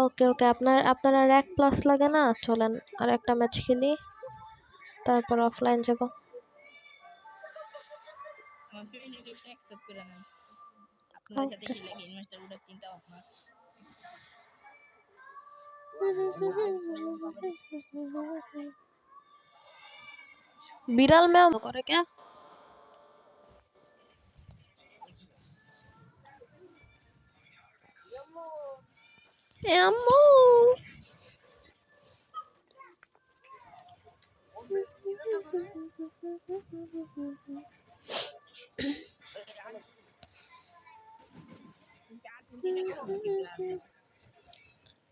ওকে ওকে, আপনার আর 1 প্লাস লাগে না? চলেন আর একটা ম্যাচ খেলি, তারপর অফলাইন যাব। আমার ফ্রেন্ড রিকোয়েস্ট অ্যাকসেপ্ট করে নেন। আপনার সাথে ওকে। খেলে গেম মাস্টার ওটা চিন্তা ভাবনা আছে। বিড়াল ম্যাও করে কে? এ আম্মু। আর্জেন্টিনা খেলো নাকি ব্রাজিল?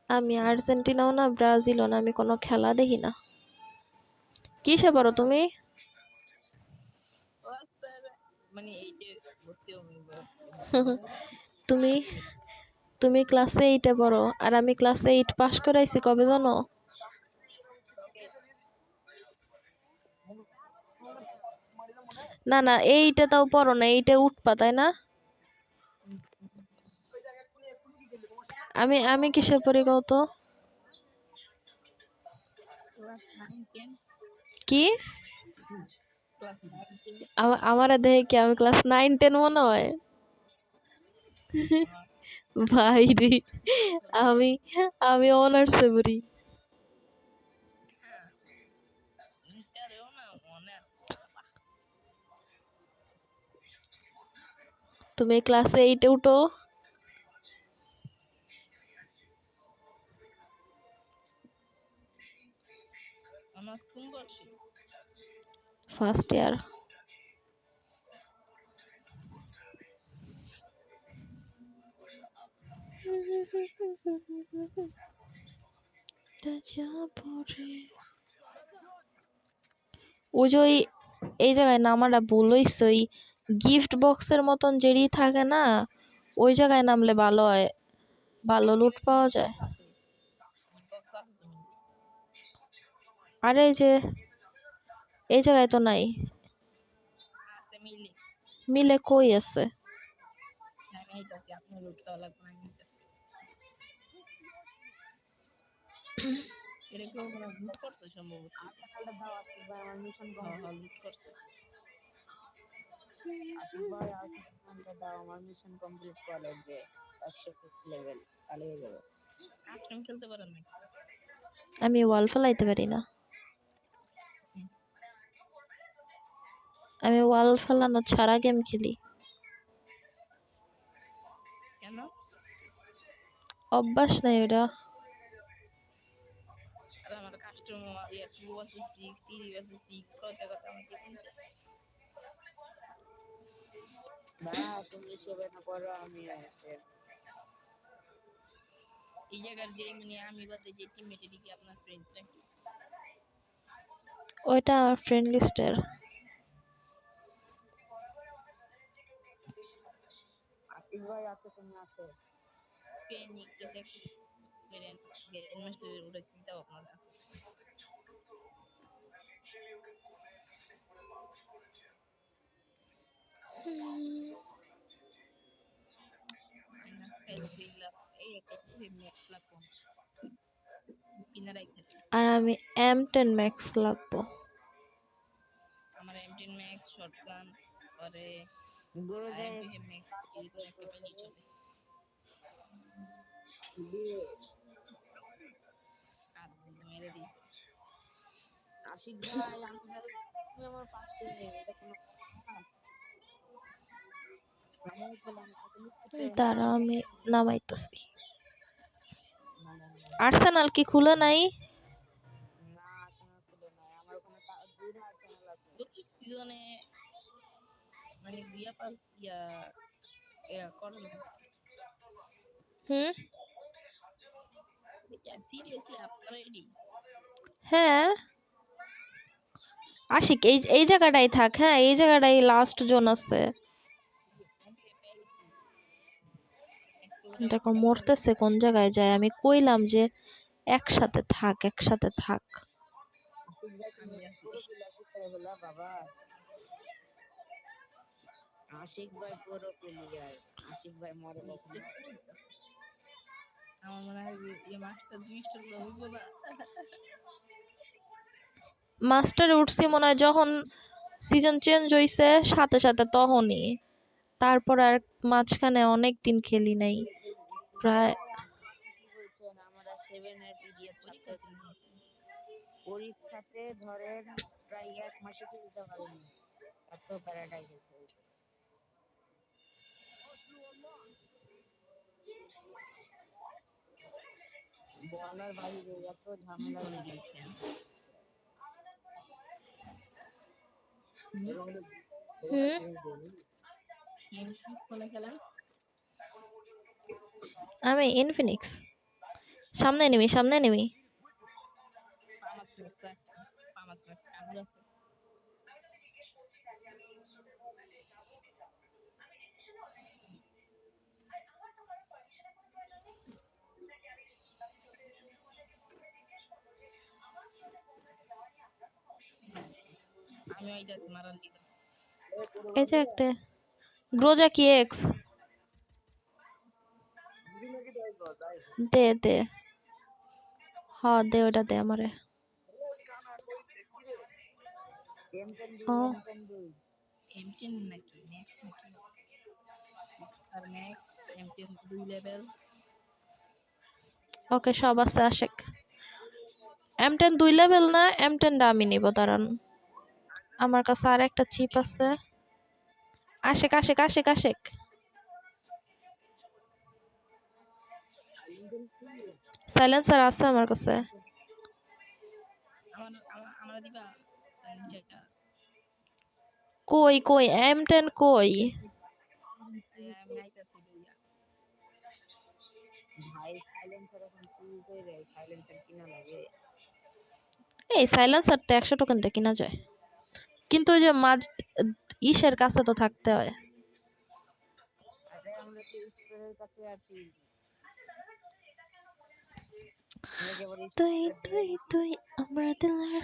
আমি আর্জেন্টিনাও না ব্রাজিলও না, আমি কোনো খেলা দেখি না। কিসে পড়ো তুমি? মানে এই যে ভর্তি হবে তুমি তুমি ক্লাস 8-এ পড়ো, আর আমি ক্লাস 8 পাস করাইছি কবে জানো? না না, 8-এ তাও পড়ো না, 8-এ উঠবা তাই না? আমি কিসে পড়ি কও তো? ক্লাস 9 10 কি? ক্লাস 9 10 আমারে দেখে কি আমি ক্লাস 9-10 মনে হয়? ভাই রে, আমি আমি অনার্সে পড়ি। ইন্টারেও না মনে আছে বাবা। তুমি ক্লাস 8-এ উঠো। অনার্স কোন বর্ষে? First year. ওই যে এই জায়গায় নামাটা ভুল হইছে, ওই গিফট বক্সের মতন যেটি থাকে না, ওই জায়গায় নামলে ভালো হয়, ভালো লুট পাওয়া যায়। বক্স আছে তুমি? আরে এই জায়গায় তো নাই। আছে মিলে। মিলে কই আছে? আমি আইতাছি, আপনার লুট খাওয়া লাগবে না, আমি আইতাছি। এটা কেউ মানে লুট করছে সম্ভবত। আজকালটা দাও আশিক ভাই, আমার মিশন লুট করছে। আশিক ভাই আজকালটা দাও, আমার মিশন কমপ্লিট করা লাগবে। 150 লেভেল চালিয়ে যাবে। আপনি খেলতে পারেন নাকি? আমি ওয়াল ফেলাইতে পারি না। আমি ওয়াল ফেলানো ছাড়া গেম খেলি। কেন? অভ্যাস নাই ওটা। আর আমার কাস্টমার 2 versus 6 3 versus 6 করতে করতে আমার জীবন শেষ। না তুমি সেভেন করো, আমি আসে। এই জায়গার যে মানে আমি বাদে যে টিমমেট এটি কি আপনার ফ্রেন্ড নাকি? ওইটা আমার ফ্রেন্ড লিস্টের। আশিক ভাই আছে, তুমি আছে? ফেনিক তো সেক্টর করেন গেম মাস্টারের ওটা চিন্তা ভাবনা আছে। আলহামদুলিল্লাহ এই একটা ম্যাক্স লাগবো কিনারাই খেতে। আর আমি M10 ম্যাক্স লাগবো। আমার M10 ম্যাক্স শটগান পরে গুরু ভাই M2 ম্যাক্স এরকম একটা পেলেই চলে। আর মেরে দিয়েছে। আশিক ভাই, আমি তুমি আমার পাশে, এটা কোনো কথা? আমার বলে আমি কত মিস করতে হবে না। দাঁড়াও আমি নামাইতেছি। না না না আর্সেনাল কি খুলে নাই? না, চ্যানেল খুলে নাই আমার ওখানে, দুইটা চ্যানেল আছে। প্রতি সিজনে মানে ইয়া পাল ইয়া ইয়া করেন না। হুম। সিরিয়াসলি আপনারা এডি? হ্যাঁ। আশিক এই জায়গাটাই থাক, হ্যাঁ এই জায়গাটাই লাস্ট জোন আছে। দেখো মরতেছে কোন জায়গায় যায়, আমি কইলাম যে একসাথে থাক একসাথে থাক। আশিক ভাই তুমি আমি আছি। পুরো বিলাসী করে বলা বাবা। আশিক ভাই পুরো প্লেয়ার, আশিক ভাই মরে কখনো। আমার মনে হয় যে এই মাস্টার 2 স্টার গুলো হইব না। মাস্টারে উঠছি মনে হয় যখন সিজন চেঞ্জ হইছে সাথে সাথে তখনই, তারপর আর মাঝখানে অনেক দিন খেলি নাই প্রায়। কি বলছেন, আমরা 7 এর পিডিএফ পরীক্ষা ছাত্র ছিল ছিলাম। নাকি? পরীক্ষাতে ধরেন প্রায় 1 মাসে খেলতে পারিনি, এত প্যারাডাই গেছে। বলার বাইরে এত ঝামেলা কোনে হয়ে গেছে। খেলছেন? কোনে খেলেন? আমি ইনফিনিক্স। সামনে নিবি, সামনে নিবি। ফার্মাস ম্যাক্স আছে, ফার্মাস ম্যাক্স কানুর আছে। আমি ওই যাচ্ছি মারার দিকে। এই যে একটা গ্রোজা কি এক্স, দে দে, হ্যাঁ দে, ওটা দে আমারে। M10 নাকি ম্যাক্স নাকি? আর ম্যাক্স M10 2 লেভেল। ওকে, সব আছে আশেক। M10 2 লেভেল না, M10 টা আমি নিব, দাঁড়ান। আমার কাছে আর একটা চিপ আছে। আশেক আশেক আশেক আশেক, সাইলেন্সার আছে আমার কাছে। আমরা দিবা সাইলেন্সারটা। কই কই M10 কই? আমি আইতাছি লইয়া। ভাই সাইলেন্সার এখন ফ্রিজ হয়ে যায়, সাইলেন্সার কিনা লাগে। এই সাইলেন্সার তো 100 টোকেন দিয়ে কিনা যায়, কিন্তু ওই যে ইসের কাছে তো থাকতে হয়। আরে আমরা তো স্টোরের কাছে আছি। তুই তুই তুই আমার দিলের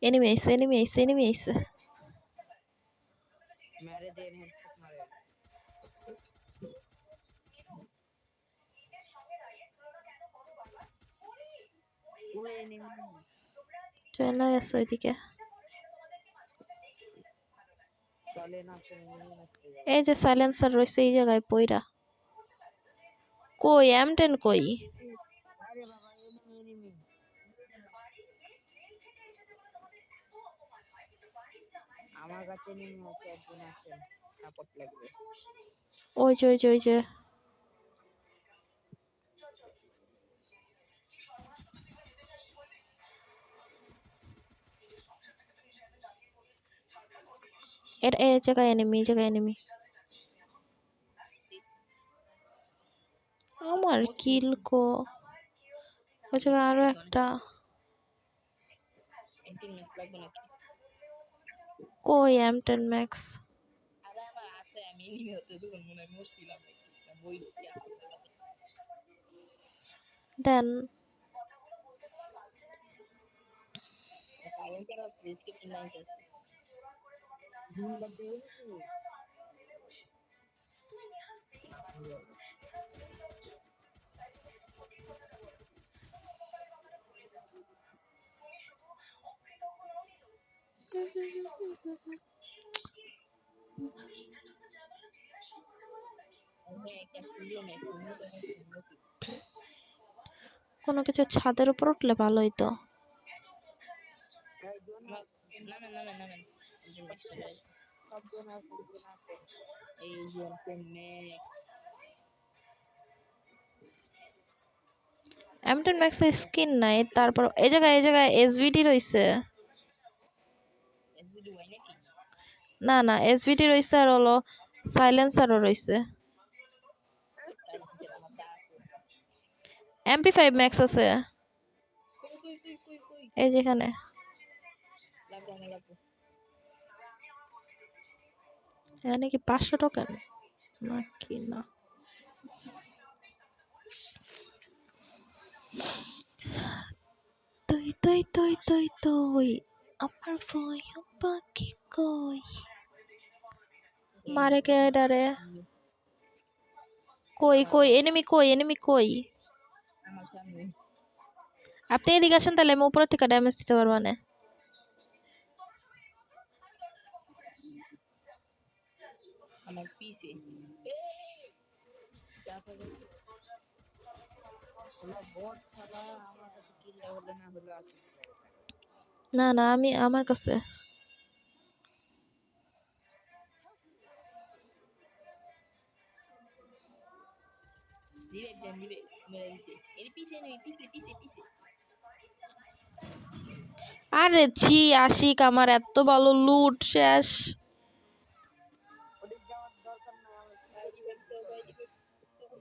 এনিমি আইছে, এনিমি আইছে, এনিমি আইছে। মেরে দেন হেডশট মারে। ওই এনিমি চলে গেছে ওইদিকে। চলে না, এনিমি আসছে। এই যে সাইলেন্সার রয়েছে এই জায়গায় পইরা। কই M10 কই? আরে বাবা, এনিমি এনিমি। আমার কাছে এনিমি আছে, একজন আসেন, সাপোর্ট লাগবে। ওই যে ওই যে ওই যে, এটা এই জায়গায় এনিমি, এই জায়গায় এনিমি। আমার কিল কো, ওই জায়গায় আরো একটা। M10 ম্যাক্স লাগবে নাকি? কই M10 ম্যাক্স? আরে আমার আছে, আমি এনিমি হতে তখন মনে হয় মরছিলাম নাকি। বই দিয়া আছে। দেন সাইলেন্সার আর প্রিসক্রিপশন লাইন আছে। জিন্দা দেন কি? একটা ফুলও নেই, ফুলও তো নেই। কোনো কিছু ছাদের উপর উঠলে ভালো হইতো। নামেন নামেন নামেন। সব জন আছে। এই যে ম্যাক্স M10 ম্যাক্স এর স্কিন নাই, তারপর এই জায়গায় এসভিডি রইছে। এসবিডি ওয়াই নাকি? না না, এসভিডি রইছে আর হলো সাইলেন্সারও রইছে। সাইলেন্সার আমার দা আছে। MP5 ম্যাক্স আছে কই এই যেখানে। লাগবে না লাগবে। এখানে কি 500 টোকেন নাকি না? তুই তুই তুই তুই তুই আমার ভয় পাখি কই? মারে কে ডারে? কই কই এনিমি কই, এনিমি কই? আমার সামনে আপনি এদিকে আসেন, তাহলে আমি উপর থেকে ড্যামেজ দিতে পারবো না। আমার পিছে হলো বট খেলা, আমার কাছে কিলটা হলো না হলো আসে। না না, আমি আমার কাছে রিভাইভ দেন, রিভাইভ মেরে দিছে। এর পিছে নেই, পিছে পিছে পিছে। আরে ছি আশিক, আমার এত ভালো লুট শেষ। ওদিক যাওয়ার দরকার নাই, আমরা ভাই রিভাইভ দাও, ভাই রিভাইভ দাও।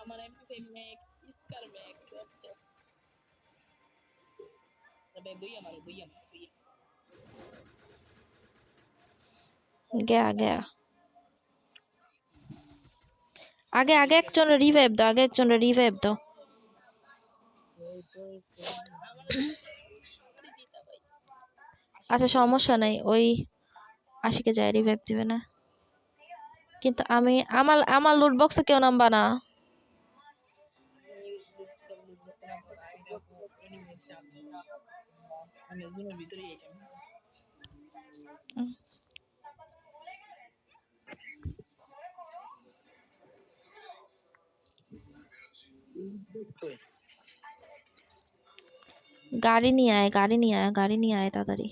আমার এমপি ম্যাক্স স্কার ম্যাক্স সব শেষ। তবে বইয়া মারো, বইয়া মারো, বইয়া। গয়া গয়া, আগে আগে একজন রিভাইভ দাও, আগে একজন রিভাইভ দাও। আমারে দিতা ভাই। আচ্ছা সমস্যা নাই, ওই আশিকে যায় রিভাইভ দিবে না, কিন্তু আমি আমার আমার লুট বক্সে কেউ নামবা না। আমি একদিনের ভিতরে যেতাম। উম, গাড়ি নিয়ে আয়, গাড়ি নিয়ে আয়, গাড়ি নিয়ে আয় তাড়াতাড়ি।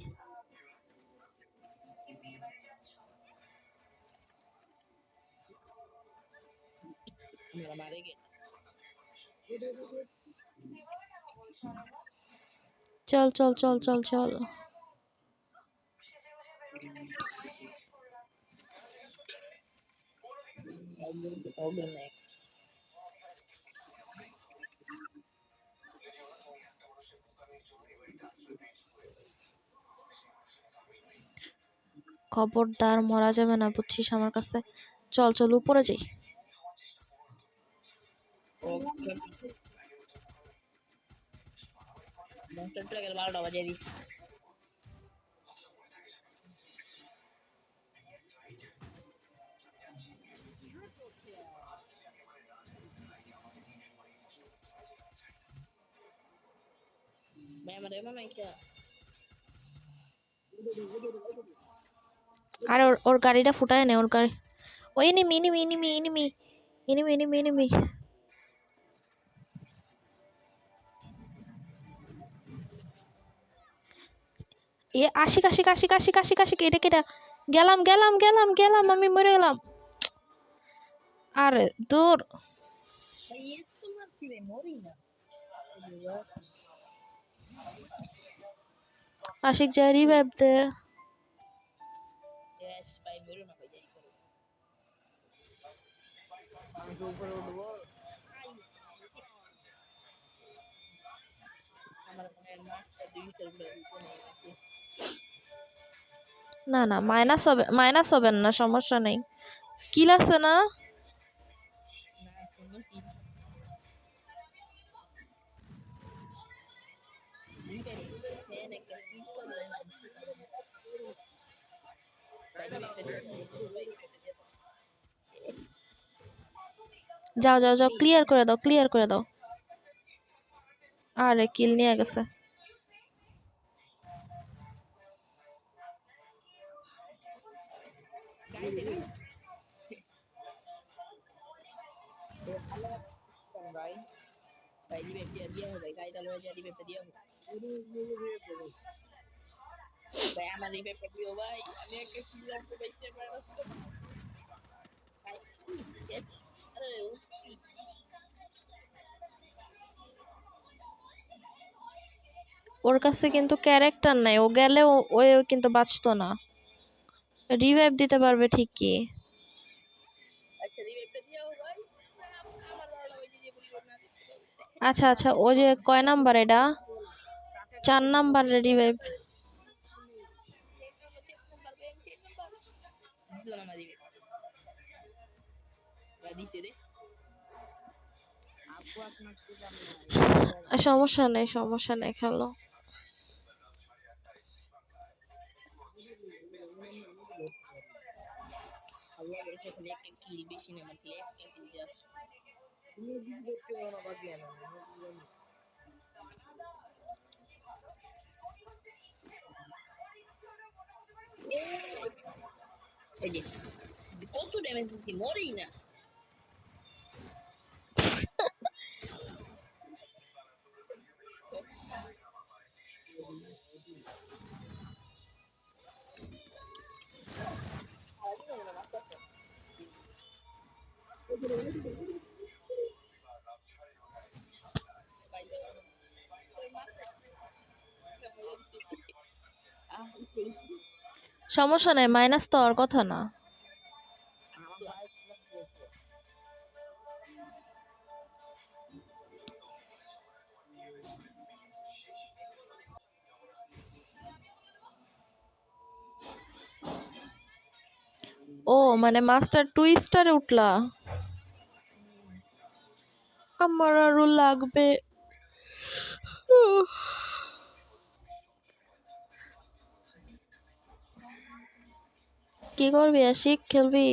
আমরা মারে গে চল চল চল চল চল। হবে ম্যাক্স। খবরদার মরা যাবে না, বুঝছিস আমার কাছে। চল চল উপরে যাই। মনস্টার ট্রাকের 12টা বাজিয়ে দিই। ভাই আমার এমন একটা আর ওর ওর গাড়িটা ফুটায় নে, ওর গাড়ি। ওই enemy enemy enemy enemy enemy enemy enemy. এ আশিক আশিক আশিক আশিক আশিক আশিক, এটা কেটা? গেলাম গেলাম গেলাম গেলাম, আমি মরে গেলাম। আরে দূর। ভাই এত মারছি রে, মরি না। আশিক যায় রিভাইভ দে। গ্যাস ভাই মরো না ভাই, যাই করো। আমি তো উপরে উঠবো। আমার মনে হয় মাছটা 200 উপরে দিতে নেই নাকি। না না, মাইনাস হবেন না, সমস্যা নেই। কিল আছে না? না কোনো কি দুইটা ফ্যান একটা পিস্তল দেন ভাই দিবে একটা দিয়ে দাও, ভাই দিবে একটা দিয়ে দাও। যাও যাও যাও, ক্লিয়ার করে দাও, ক্লিয়ার করে দাও। আরে কিল নিয়ে গেছে। গাইতে গাই ভাই ভাই দিবে একটা দিয়ে দাও, ভাই গাইটা লয়ে যা দিবে একটা দিয়ে দাও। ভাই আমার দিবে একটা দিও ভাই, আমি একটা কিল লাগবে ভাই, সে মাইনাস তো ভাই। আরে উঠছি। ওর কাছে কিন্তু ক্যারেক্টার নাই, ও গেলে ও কিন্তু বাঁচতো না। রিভাইভ দিতে পারবে ঠিকই। আচ্ছা দিবে একটা দিয়ে দাও ভাই। আমার 12টা বাজে যে পরিবার না দিতে পারবে। আচ্ছা আচ্ছা, ও যে কয় নাম্বার এটা? 4 নাম্বার রিভাইভ। চেক নাম্বার ভাই, আমি চেক নাম্বার দিও না দিবে বা দিছে রে। আপু আপনার কি জানি না সমস্যা নেই, সমস্যা নেই, খেলো। আল্লাহ এটা খালি একটা কিল, বেশি না, আমার খালি একটা কিল জাস্ট। তুমি কিছু করতে পারো না বাকি আনো না এই যে কত ড্যামেজ দিচ্ছি মরেই না। সমস্যা নাই, মাইনাস তো হওয়ার কথা না। আমার ভাই ছিল বলছে ও মানে মাস্টার 2 স্টারে উঠলা? আমার আরো লাগবে। কি করবি আশিক, খেলবি?